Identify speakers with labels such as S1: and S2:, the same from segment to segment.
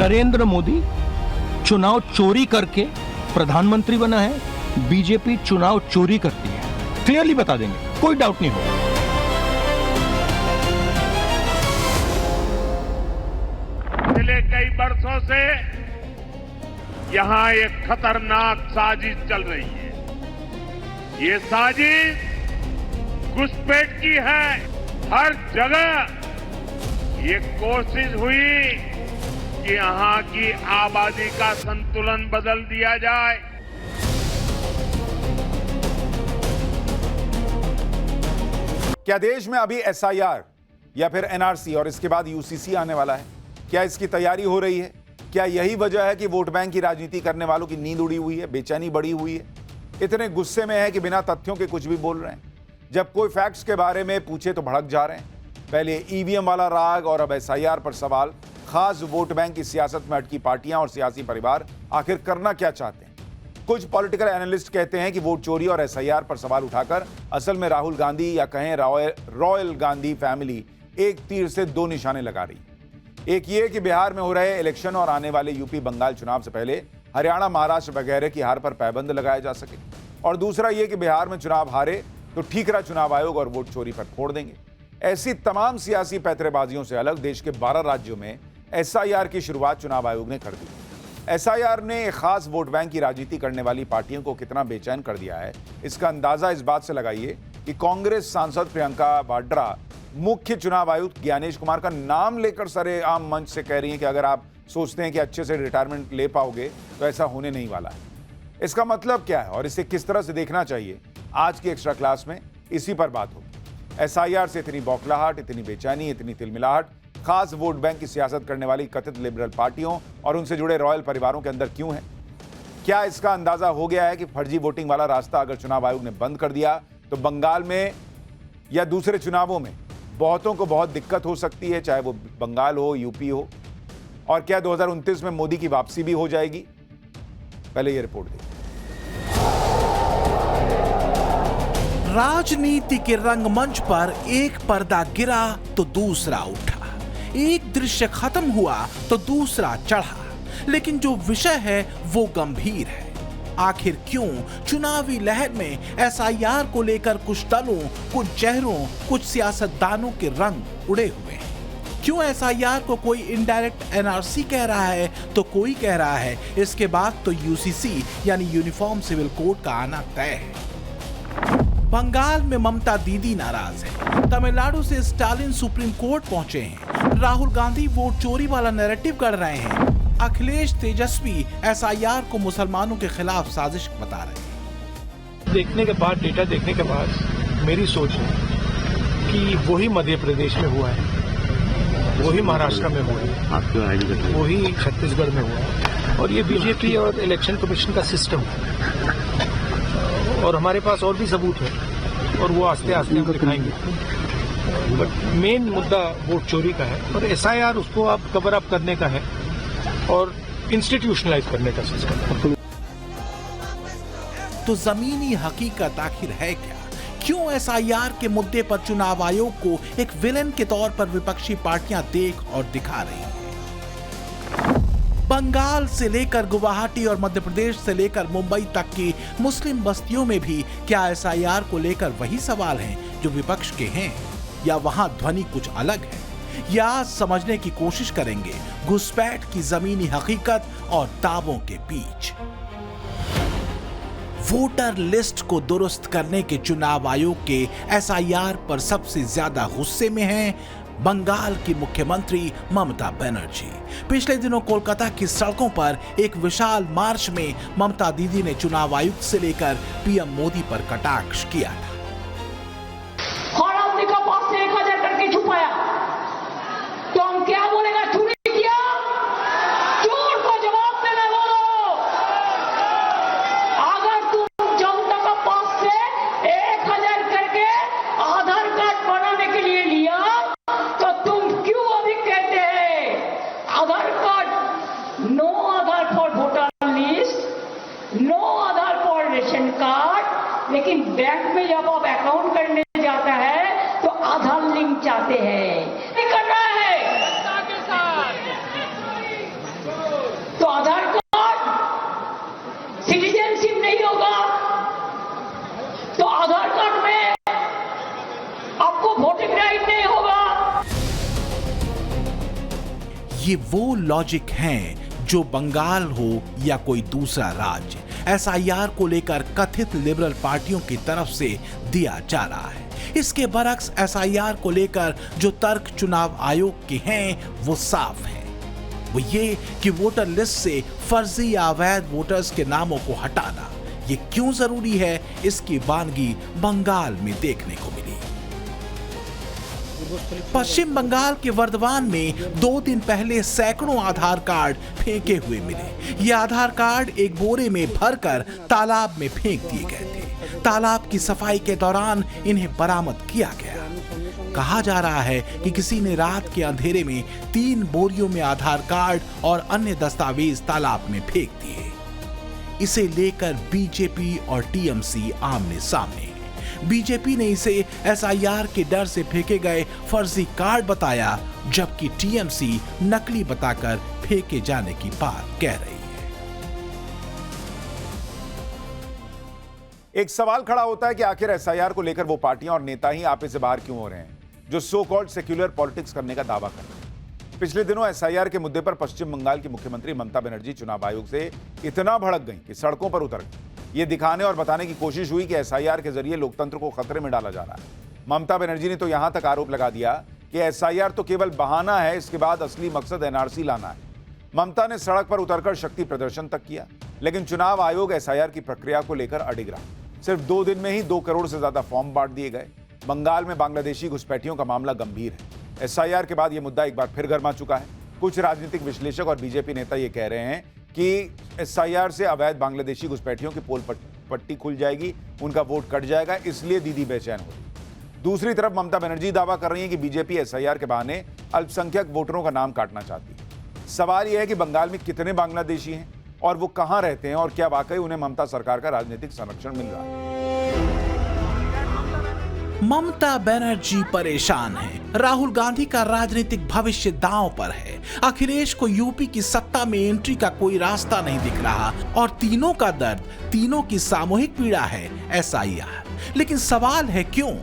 S1: नरेंद्र मोदी चुनाव चोरी करके प्रधानमंत्री बना है, बीजेपी चुनाव चोरी करती है। क्लियरली बता देंगे, कोई डाउट नहीं होगा।
S2: पिछले कई वर्षों से यहां एक खतरनाक साजिश चल रही है। ये साजिश घुसपैठ की है। हर जगह ये कोशिश हुई कि यहां की आबादी का संतुलन बदल दिया जाए।
S3: क्या देश में अभी एसआईआर या फिर एनआरसी और इसके बाद यूसीसी आने वाला है? क्या इसकी तैयारी हो रही है? क्या यही वजह है कि वोट बैंक की राजनीति करने वालों की नींद उड़ी हुई है, बेचैनी बढ़ी हुई है, इतने गुस्से में है कि बिना तथ्यों के कुछ भी बोल रहे हैं? जब कोई फैक्ट्स के बारे में पूछे तो भड़क जा रहे हैं। पहले ईवीएम वाला राग और अब एसआईआर पर सवाल। खास वोट बैंक की सियासत में अटकी पार्टियां और सियासी परिवार आखिर करना क्या चाहते हैं? कुछ पॉलिटिकल एनालिस्ट कहते हैं कि वोट चोरी और एसआईआर पर सवाल उठाकर असल में राहुल गांधी या कहें रॉयल गांधी फैमिली एक तीर से दो निशाने लगा रही। एक ये कि बिहार में हो रहे इलेक्शन और आने वाले यूपी बंगाल चुनाव से पहले हरियाणा, महाराष्ट्र वगैरह की हार पर पाबंद लगाया जा सके, और दूसरा ये कि बिहार में चुनाव हारे तो ठीकरा चुनाव आयोग और वोट चोरी पर फोड़ देंगे। ऐसी तमाम सियासी पैतरेबाजियों से अलग देश के 12 राज्यों में एसआईआर की शुरुआत चुनाव आयोग ने कर दी। एसआईआर ने एक खास वोट बैंक की राजनीति करने वाली पार्टियों को कितना बेचैन कर दिया है, इसका अंदाजा इस बात से लगाइए कि कांग्रेस सांसद प्रियंका वाड्रा मुख्य चुनाव आयुक्त ज्ञानेश कुमार का नाम लेकर सरेआम मंच से कह रही हैं कि अगर आप सोचते हैं कि अच्छे से रिटायरमेंट ले पाओगे तो ऐसा होने नहीं वाला है। इसका मतलब क्या है और इसे किस तरह से देखना चाहिए, आज की एक्स्ट्रा क्लास में इसी पर बात होगी। एसआईआर से इतनी बौखलाहट, इतनी बेचैनी, इतनी तिलमिलाहट खास वोट बैंक की सियासत करने वाली कथित लिबरल पार्टियों और उनसे जुड़े रॉयल परिवारों के अंदर क्यों है? क्या इसका अंदाजा हो गया है कि फर्जी वोटिंग वाला रास्ता अगर चुनाव आयोग ने बंद कर दिया तो बंगाल में या दूसरे चुनावों में बहुतों को बहुत दिक्कत हो सकती है, चाहे वो बंगाल हो, यूपी हो? और क्या 2029 में मोदी की वापसी भी हो जाएगी? पहले ये रिपोर्ट देखिए।
S4: राजनीति के रंगमंच पर एक पर्दा गिरा तो दूसरा उठा, एक दृश्य खत्म हुआ तो दूसरा चढ़ा, लेकिन जो विषय है वो गंभीर है। आखिर क्यों चुनावी लहर में एसआईआर को लेकर कुछ दलों, कुछ चेहरों, कुछ सियासतदानों के रंग उड़े हुए हैं? क्यों एसआईआर को कोई इनडायरेक्ट एनआरसी कह रहा है तो कोई कह रहा है इसके बाद तो यूसीसी यानी यूनिफॉर्म सिविल कोड का आना तय है। बंगाल में ममता दीदी नाराज है, तमिलनाडु से स्टालिन सुप्रीम कोर्ट पहुंचे हैं, राहुल गांधी वोट चोरी वाला नैरेटिव कर रहे हैं, अखिलेश तेजस्वी एसआईआर को मुसलमानों के खिलाफ साजिश बता रहे हैं।
S5: देखने के बाद, डेटा देखने के बाद मेरी सोच है कि वही मध्य प्रदेश में हुआ है, वही महाराष्ट्र में हुआ है, वही छत्तीसगढ़ में हुआ है, और ये बीजेपी और इलेक्शन कमीशन का सिस्टम है, और हमारे पास और भी सबूत है और वो आस्ते आस्ते हम दिखाएंगे। बट मेन मुद्दा वोट चोरी का है और एसआईआर उसको अब कवर अप करने का है और इंस्टीट्यूशनलाइज करने का सिस्टम।
S4: तो जमीनी हकीकत आखिर है क्या? क्यों एसआईआर के मुद्दे पर चुनाव आयोग को एक विलेन के तौर पर विपक्षी पार्टियां देख और दिखा रही हैं? बंगाल से लेकर गुवाहाटी और मध्य प्रदेश से लेकर मुंबई तक की मुस्लिम बस्तियों में भी क्या एसआईआर को लेकर वही सवाल हैं जो विपक्ष के हैं, या वहां ध्वनि कुछ अलग है? या आज समझने की कोशिश करेंगे घुसपैठ की जमीनी हकीकत और दावों के बीच। वोटर लिस्ट को दुरुस्त करने के चुनाव आयोग के एसआईआर पर सबसे ज्यादा गुस्से में हैं बंगाल की मुख्यमंत्री ममता बनर्जी। पिछले दिनों कोलकाता की सड़कों पर एक विशाल मार्च में ममता दीदी ने चुनाव आयुक्त से लेकर पीएम मोदी पर कटाक्ष किया था।
S6: और आपने का पास से 1000 करके छुपाया तो हम क्या बोलेगा? चोरी किया? चोर को जवाब देना बोलो। अगर तुम जनता का पास से 1000 करके आधार कार्ड बनाने के लिए लिया तो तुम क्यों अभी कहते हैं Aadhaar card, no Aadhaar for voter list, no Aadhaar for ration card, लेकिन बैंक में जब आप अकाउंट करने जाता है तो आधार लिंक चाहते हैं। नहीं कर रहा है। आपको वोटिंग राइट नहीं होगा।
S4: ये वो लॉजिक हैं जो बंगाल हो या कोई दूसरा राज्य एसआईआर को लेकर कथित लिबरल पार्टियों की तरफ से दिया जा रहा है। इसके बरक्स एसआईआर को लेकर जो तर्क चुनाव आयोग के हैं वो साफ है। वो ये कि वोटर लिस्ट से फर्जी या अवैध वोटर्स के नामों को हटाना ये क्यों जरूरी है, इसकी वानगी बंगाल में देखने को मिली। पश्चिम बंगाल के वर्धमान में 2 दिन पहले सैकड़ों आधार कार्ड फेंके हुए मिले। ये आधार कार्ड एक बोरे में भरकर तालाब में फेंक दिए गए थे। तालाब की सफाई के दौरान इन्हें बरामद किया गया। कहा जा रहा है कि किसी ने रात के अंधेरे में 3 बोरियों में आधार कार्ड और अन्य दस्तावेज तालाब में फेंक दिए। इसे लेकर बीजेपी और टीएमसी आमने सामने। बीजेपी ने इसे एसआईआर के डर से फेंके गए फर्जी कार्ड बताया, जबकि टीएमसी नकली बताकर फेंके जाने की बात कह रही है।
S3: एक सवाल खड़ा होता है कि आखिर एसआईआर को लेकर वो पार्टियां और नेता ही आपे से बाहर क्यों हो रहे हैं जो सो कॉल्ड सेक्युलर पॉलिटिक्स करने का दावा कर रहे हैं। पिछले दिनों एसआईआर के मुद्दे पर पश्चिम बंगाल की मुख्यमंत्री ममता बनर्जी चुनाव आयोग से इतना भड़क गई कि सड़कों पर उतर गई। ये दिखाने और बताने की कोशिश हुई कि एसआईआर के जरिए लोकतंत्र को खतरे में डाला जा रहा है। ममता बनर्जी ने तो यहां तक आरोप लगा दिया कि एसआईआर तो केवल बहाना है, इसके बाद असली मकसद एनआरसी लाना है। ममता ने सड़क पर उतरकर शक्ति प्रदर्शन तक किया, लेकिन चुनाव आयोग एसआईआर की प्रक्रिया को लेकर अडिग रहा। सिर्फ 2 दिन में ही 2 करोड़ से ज्यादा फॉर्म बांट दिए गए। बंगाल में बांग्लादेशी घुसपैठियों का मामला गंभीर है। एसआईआर के बाद यह मुद्दा एक बार फिर गर्मा चुका है। कुछ राजनीतिक विश्लेषक और बीजेपी नेता ये कह रहे हैं कि एसआईआर से अवैध बांग्लादेशी घुसपैठियों की पोल पट्टी खुल जाएगी, उनका वोट कट जाएगा, इसलिए दीदी बेचैन हो रही। दूसरी तरफ ममता बनर्जी दावा कर रही हैं कि बीजेपी एसआईआर के बहाने अल्पसंख्यक वोटरों का नाम काटना चाहती है। सवाल यह है कि बंगाल में कितने बांग्लादेशी हैं और वो कहां रहते हैं और क्या वाकई उन्हें ममता सरकार का राजनीतिक संरक्षण मिल रहा है।
S4: ममता बनर्जी परेशान है। राहुल गांधी का राजनीतिक भविष्य दांव पर है। अखिलेश को यूपी की सत्ता में एंट्री का कोई रास्ता नहीं दिख रहा और तीनों का दर्द, तीनों की सामूहिक पीड़ा है एसआईआर। लेकिन सवाल है क्यों?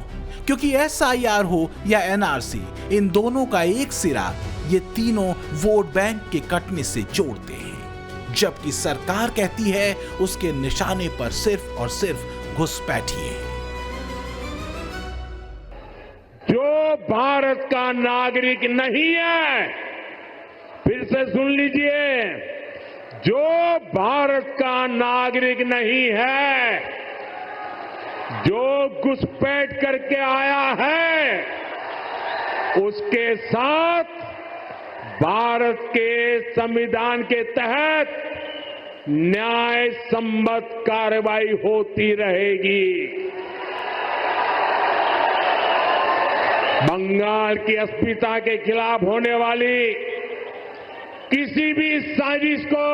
S4: क्योंकि एसआईआर हो या एनआरसी, इन दोनों का एक सिरा ये तीनों वोट बैंक के कटने से जोड़ते हैं, जबकि सरकार कहती है उसके निशाने पर सिर्फ और सिर्फ घुसपैठी है।
S2: जो भारत का नागरिक नहीं है, फिर से सुन लीजिए, जो भारत का नागरिक नहीं है, जो घुसपैठ करके आया है, उसके साथ भारत के संविधान के तहत न्याय सम्मत कार्रवाई होती रहेगी। बंगाल की अस्मिता के खिलाफ होने वाली किसी भी साजिश को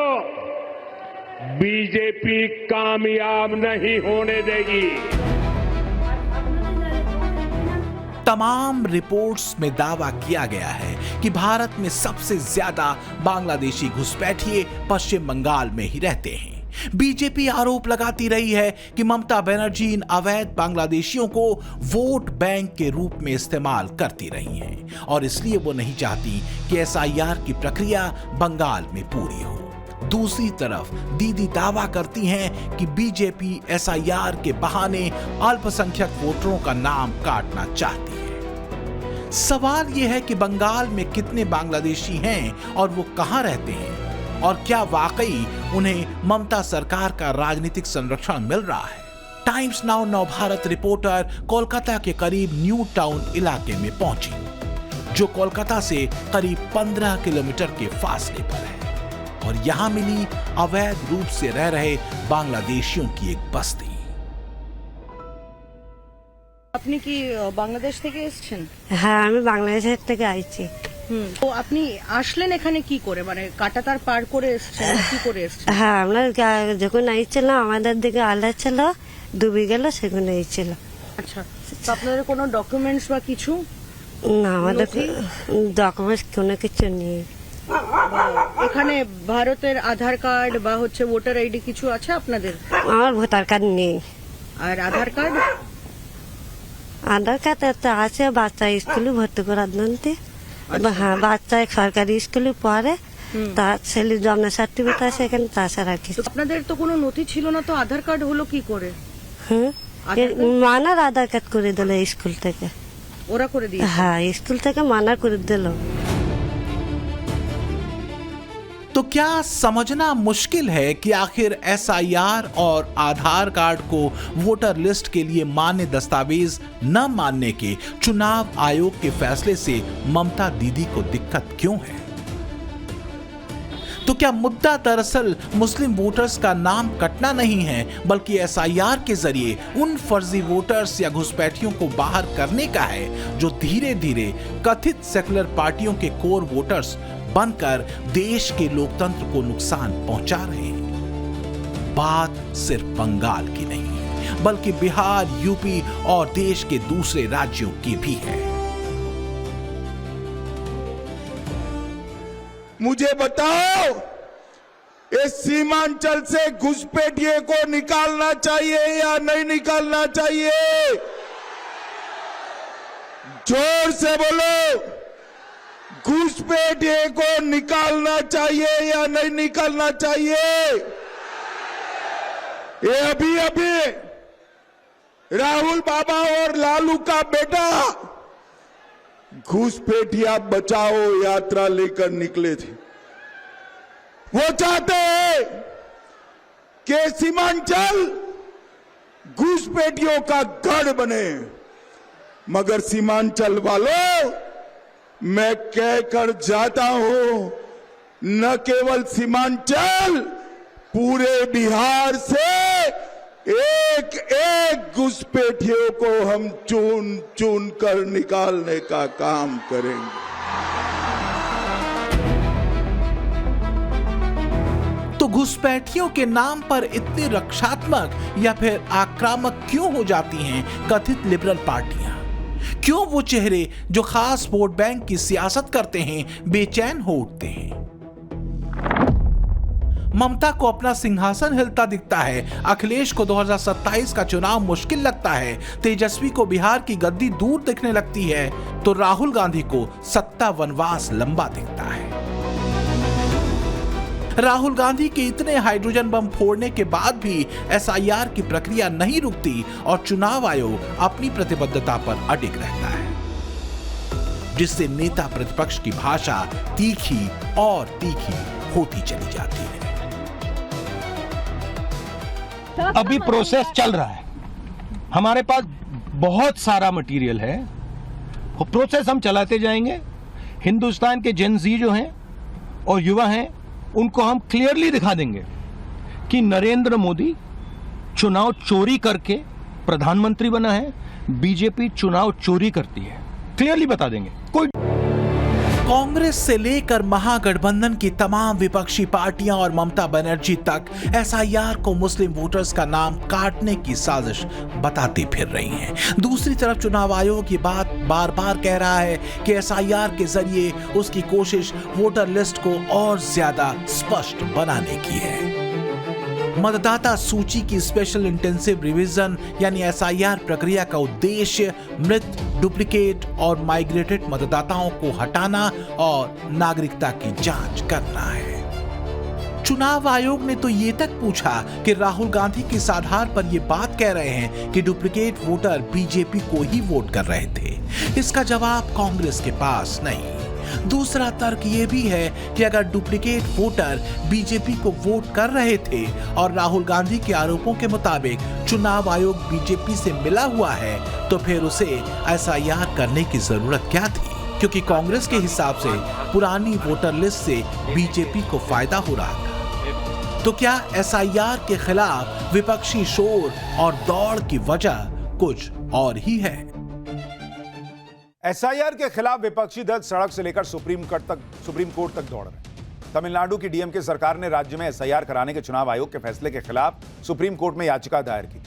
S2: बीजेपी कामयाब नहीं होने देगी।
S4: तमाम रिपोर्ट्स में दावा किया गया है कि भारत में सबसे ज्यादा बांग्लादेशी घुसपैठिए पश्चिम बंगाल में ही रहते हैं। बीजेपी आरोप लगाती रही है कि ममता बनर्जी इन अवैध बांग्लादेशियों को वोट बैंक के रूप में इस्तेमाल करती रही हैं और इसलिए वो नहीं चाहती कि एसआईआर की प्रक्रिया बंगाल में पूरी हो। दूसरी तरफ दीदी दावा करती हैं कि बीजेपी एसआईआर के बहाने अल्पसंख्यक वोटरों का नाम काटना चाहती है। सवाल यह है कि बंगाल में कितने बांग्लादेशी हैं और वो कहां रहते हैं और क्या वाकई उन्हें ममता सरकार का राजनीतिक संरक्षण मिल रहा है। Times now Navbharat reporter Kolkata के करीब न्यू टाउन इलाके में पहुंची, जो कोलकाता से करीब 15 किलोमीटर के फासले पर है, और यहां मिली अवैध रूप से रह रहे बांग्लादेशियों की एक बस्ती।
S7: আপনি কি বাংলাদেশ থেকে এসেছেন?
S8: হ্যাঁ, আমি বাংলাদেশের থেকে আইছি।
S7: তো আপনি আসলেন এখানে কি করে, মানে কাটাতার পার করে এসেছেন, কি করে এসেছেন?
S8: হ্যাঁ, আমরা যখন আইছিলাম আমাদের দিকে আলা ছিল, ডুবে গেল, সেখানে আইছিল।
S7: আচ্ছা, তো আপনাদের কোনো ডকুমেন্টস বা কিছু?
S8: না, আমাদের ডকুমেন্টস কোনো কিছু নেই।
S7: এখানে ভারতের আধার কার্ড বা হচ্ছে ভোটার আইডি কিছু আছে আপনাদের?
S8: আমার ভোটার কার্ড নেই।
S7: আর আধার কার্ড?
S8: আধার কার্ড একটা আছে, বাচ্চা স্কুলে ভর্তি করার জন্য। হ্যাঁ, বাচ্চা সরকারি স্কুলে পড়ে, তার ছেলের জন্ম সার্টিফিকেট আছে এখানে, তাছাড়া কিছু।
S7: আপনাদের তো কোনো নথি ছিল না, তো আধার কার্ড হলো কি করে?
S8: হ্যাঁ, মানার আধার কার্ড করে দিল স্কুল থেকে।
S7: ওরা করে দিয়ে?
S8: हाँ, स्कूल तक माना कर दिलो।
S4: तो क्या समझना मुश्किल है कि आखिर एसआईआर और आधार कार्ड को वोटर लिस्ट के लिए मान्य दस्तावेज न मानने के चुनाव आयोग के फैसले से ममता दीदी को दिक्कत क्यों है? तो क्या मुद्दा दरअसल मुस्लिम वोटर्स का नाम कटना नहीं है, बल्कि एसआईआर के जरिए उन फर्जी वोटर्स या घुसपैठियों को बाहर करने का है जो धीरे धीरे कथित सेकुलर पार्टियों के कोर वोटर्स बनकर देश के लोकतंत्र को नुकसान पहुंचा रहे हैं? बात सिर्फ बंगाल की नहीं, बल्कि बिहार, यूपी और देश के दूसरे राज्यों की भी है।
S9: मुझे बताओ, इस सीमांचल से घुसपैठिए को निकालना चाहिए या नहीं निकालना चाहिए? जोर से बोलो, घुसपैठिए को निकालना चाहिए या नहीं निकालना चाहिए? ये अभी राहुल बाबा और लालू का बेटा घुसपैठिया बचाओ यात्रा लेकर निकले थे। वो चाहते हैं कि सीमांचल घुसपैठियों का गढ़ बने, मगर सीमांचल वालों, मैं कहकर जाता हूं, न केवल सीमांचल, पूरे बिहार से एक एक घुसपैठियों को हम चुन चुन कर निकालने का काम करेंगे।
S4: तो घुसपैठियों के नाम पर इतनी रक्षात्मक या फिर आक्रामक क्यों हो जाती हैं कथित लिबरल पार्टियां? क्यों वो चेहरे जो खास वोट बैंक की सियासत करते हैं बेचैन हो उठते हैं? ममता को अपना सिंहासन हिलता दिखता है, अखिलेश को 2027 का चुनाव मुश्किल लगता है, तेजस्वी को बिहार की गद्दी दूर दिखने लगती है, तो राहुल गांधी को सत्ता वनवास लंबा दिखता है। राहुल गांधी के इतने हाइड्रोजन बम फोड़ने के बाद भी एसआईआर की प्रक्रिया नहीं रुकती और चुनाव आयोग अपनी प्रतिबद्धता पर अडिग रहता है, जिससे नेता प्रतिपक्ष की भाषा तीखी और तीखी होती चली जाती है।
S1: अभी प्रोसेस चल रहा है, हमारे पास बहुत सारा मटेरियल है, प्रोसेस हम चलाते जाएंगे। हिंदुस्तान के जेन ज़ी जो हैं और युवा हैं, उनको हम क्लियरली दिखा देंगे कि नरेंद्र मोदी चुनाव चोरी करके प्रधानमंत्री बना है, बीजेपी चुनाव चोरी करती है, क्लियरली बता देंगे। कोई
S4: कांग्रेस से लेकर महागठबंधन की तमाम विपक्षी पार्टियां और ममता बनर्जी तक एसआईआर को मुस्लिम वोटर्स का नाम काटने की साजिश बताती फिर रही हैं। दूसरी तरफ चुनाव आयोग ये बात बार बार कह रहा है कि एसआईआर के जरिए उसकी कोशिश वोटर लिस्ट को और ज्यादा स्पष्ट बनाने की है। मतदाता सूची की स्पेशल इंटेंसिव रिवीजन यानी एसआईआर प्रक्रिया का उद्देश्य मृत, डुप्लीकेट और माइग्रेटेड मतदाताओं को हटाना और नागरिकता की जांच करना है। चुनाव आयोग ने तो ये तक पूछा कि राहुल गांधी किस आधार पर ये बात कह रहे हैं कि डुप्लीकेट वोटर बीजेपी को ही वोट कर रहे थे। इसका जवाब कांग्रेस के पास नहीं। दूसरा तर्क ये भी है कि अगर डुप्लीकेट वोटर बीजेपी को वोट कर रहे थे और राहुल गांधी के आरोपों के मुताबिक चुनाव आयोग बीजेपी से मिला हुआ है, तो फिर उसे एसआईआर करने की जरूरत क्या थी? क्योंकि कांग्रेस के हिसाब से पुरानी वोटर लिस्ट से बीजेपी को फायदा हो रहा था। तो क्या एसआईआर के खिलाफ विपक्षी शोर और दौड़ की वजह कुछ और ही है?
S3: एसआईआर के खिलाफ विपक्षी दल सड़क से लेकर सुप्रीम कोर्ट तक दौड़ रहे हैं। तमिलनाडु की डीएमके सरकार ने राज्य में एसआईआर कराने के चुनाव आयोग के फैसले के खिलाफ सुप्रीम कोर्ट में याचिका दायर की।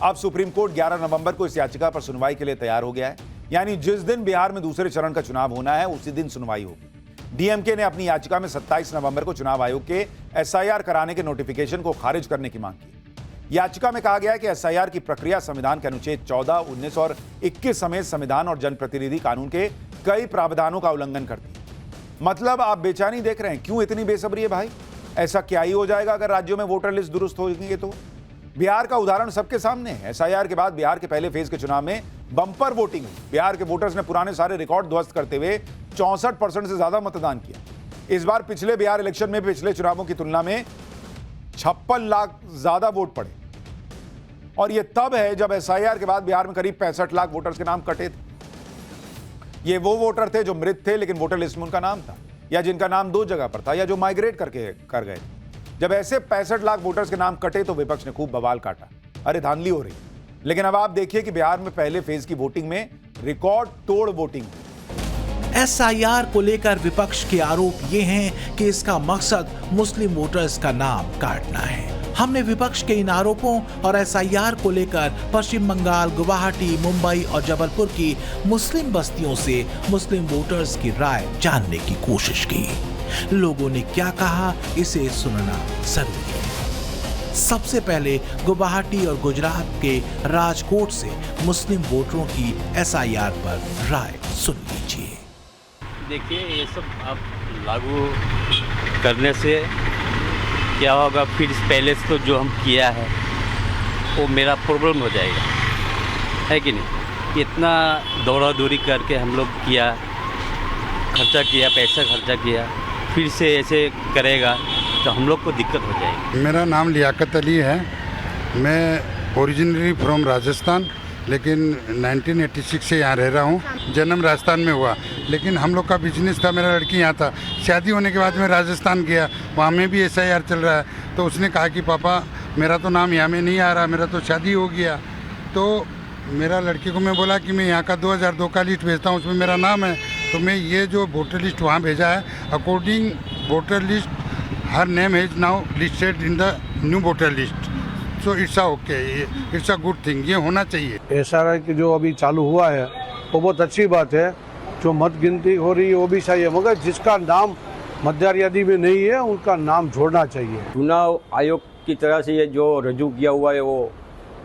S3: अब सुप्रीम कोर्ट 11 नवंबर को इस याचिका पर सुनवाई के लिए तैयार हो गया है। यानी जिस दिन बिहार में दूसरे चरण का चुनाव होना है, उसी दिन सुनवाई होगी। डीएमके ने अपनी याचिका में 27 नवंबर को चुनाव आयोग के एसआईआर कराने के नोटिफिकेशन को खारिज करने की मांग की। याचिका में कहा गया है कि एसआईआर की प्रक्रिया संविधान के अनुच्छेद 14, 19 और 21 समेत संविधान और जनप्रतिनिधि कानून के कई प्रावधानों का उल्लंघन करती है। मतलब आप बेचैनी देख रहे हैं, क्यों इतनी बेसब्री है भाई? ऐसा क्या ही हो जाएगा अगर राज्यों में वोटर लिस्ट दुरुस्त होगी तो? बिहार का उदाहरण सबके सामने है। एसआईआर के बाद बिहार के पहले फेज के चुनाव में बम्पर वोटिंग हुई। बिहार के वोटर्स ने पुराने सारे रिकॉर्ड ध्वस्त करते हुए 64% से ज्यादा मतदान किया। इस बार पिछले बिहार इलेक्शन में पिछले चुनावों की तुलना में 56 लाख ज्यादा वोट पड़े, और यह तब है जब एसआईआर के बाद बिहार में करीब 65 लाख वोटर्स के नाम कटे थे। ये वो वोटर थे जो मृत थे लेकिन वोटर लिस्ट में उनका नाम था, या जिनका नाम 2 जगह पर था, या जो माइग्रेट कर गए। जब ऐसे 65 लाख वोटर्स के नाम कटे तो विपक्ष ने खूब बवाल काटा, अरे धांधली हो रही। लेकिन अब आप देखिए कि बिहार में पहले फेज की वोटिंग में रिकॉर्ड तोड़ वोटिंग हुई।
S4: एसआईआर को लेकर विपक्ष के आरोप ये हैं कि इसका मकसद मुस्लिम वोटर्स का नाम काटना है। हमने विपक्ष के इन आरोपों और एसआईआर को लेकर पश्चिम बंगाल, गुवाहाटी, मुंबई और जबलपुर की मुस्लिम बस्तियों से मुस्लिम वोटर्स की राय जानने की कोशिश की। लोगों ने क्या कहा, इसे सुनना जरूरी है। सबसे पहले गुवाहाटी और गुजरात के राजकोट से मुस्लिम वोटरों की एसआईआर पर राय सुन लीजिए।
S10: देखिए, ये सब अब लागू करने से क्या होगा, फिर पहले से तो जो हम किया है वो मेरा प्रॉब्लम हो जाएगा, है कि नहीं? इतना दौड़ा दौड़ी करके हम लोग किया, खर्चा किया, पैसा खर्चा किया, फिर से ऐसे करेगा तो हम लोग को दिक्कत हो जाएगी।
S11: मेरा नाम लियाकत अली है। मैं ओरिजिनली फ्रॉम राजस्थान, लेकिन 1986 से यहाँ रह रहा हूँ। जन्म राजस्थान में हुआ, लेकिन हम लोग का बिजनेस था, मेरा लड़की यहाँ था। शादी होने के बाद मैं राजस्थान गया, वहाँ में भी एसआईआर चल रहा है। तो उसने कहा कि पापा मेरा तो नाम यहाँ में नहीं आ रहा, मेरा तो शादी हो गया। तो मेरा लड़की को मैं बोला कि मैं यहाँ का 2002 का लिस्ट भेजता हूँ, उसमें मेरा नाम है। तो मैं ये जो वोटर लिस्ट वहाँ भेजा है, according voter list her name is now listed in the new voter list. So it's okay, it's a good thing, ये होना चाहिए।
S5: एसआईआर की जो अभी चालू हुआ है वो बहुत अच्छी बात है। जो मत गिनती हो रही है वो भी सही है, मगर जिसका नाम मतदार यादी में नहीं है उनका नाम जोड़ना चाहिए।
S10: चुनाव आयोग की तरह से ये जो रजू किया हुआ है वो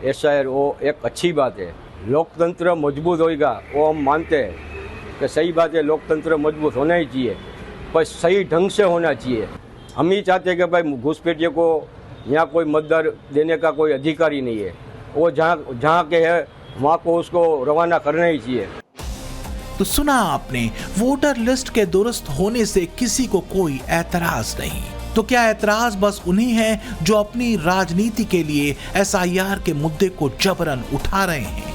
S10: एसआईआर, वो एक अच्छी बात है। लोकतंत्र मजबूत होएगा, वो हम मानते हैं कि सही बात है, लोकतंत्र मजबूत होना ही चाहिए, पर सही ढंग से होना चाहिए। हम ही चाहते हैं कि भाई घुसपैठिए को यहाँ कोई मतदार देने का कोई अधिकारी नहीं है, वो जहाँ के है वहाँ को उसको रवाना करना ही चाहिए।
S4: तो सुना आपने, वोटर लिस्ट के दुरुस्त होने से किसी को कोई ऐतराज नहीं। तो क्या ऐतराज बस उन्हीं है जो अपनी राजनीति के लिए एसआईआर के मुद्दे को जबरन उठा रहे हैं?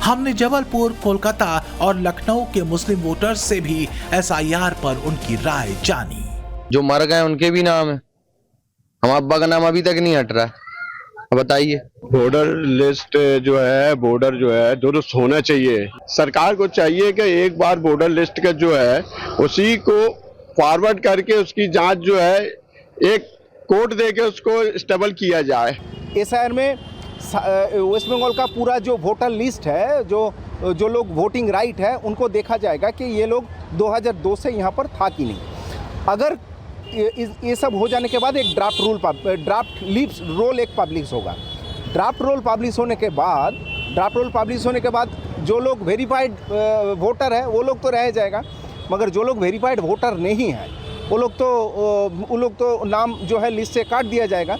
S4: हमने जबलपुर, कोलकाता और लखनऊ के मुस्लिम वोटर्स से भी एसआईआर पर उनकी राय जानी।
S12: जो मर गए उनके भी नाम है, हम अब्बा का नाम अभी तक नहीं हट रहा, बताइए।
S13: वोटर लिस्ट जो है, बॉर्डर जो है दुरुस्त होना चाहिए। सरकार को चाहिए कि एक बार वोटर लिस्ट का जो है उसी को फॉरवर्ड करके उसकी जांच जो है एक कोर्ट देके उसको स्टेबल किया जाए।
S14: एसआईआर में वेस्ट बंगाल का पूरा जो वोटर लिस्ट है, जो लोग वोटिंग राइट है, उनको देखा जाएगा कि ये लोग 2002 से यहाँ पर था कि नहीं। अगर ये सब हो जाने के बाद एक ड्राफ्ट लिस्ट रोल एक पब्लिश होगा। ड्राफ्ट रोल पब्लिश होने के बाद जो लोग वेरीफाइड वोटर है वो लोग तो रह जाएगा, मगर जो लोग वेरीफाइड वोटर नहीं है वो लोग तो नाम जो है लिस्ट से काट दिया जाएगा।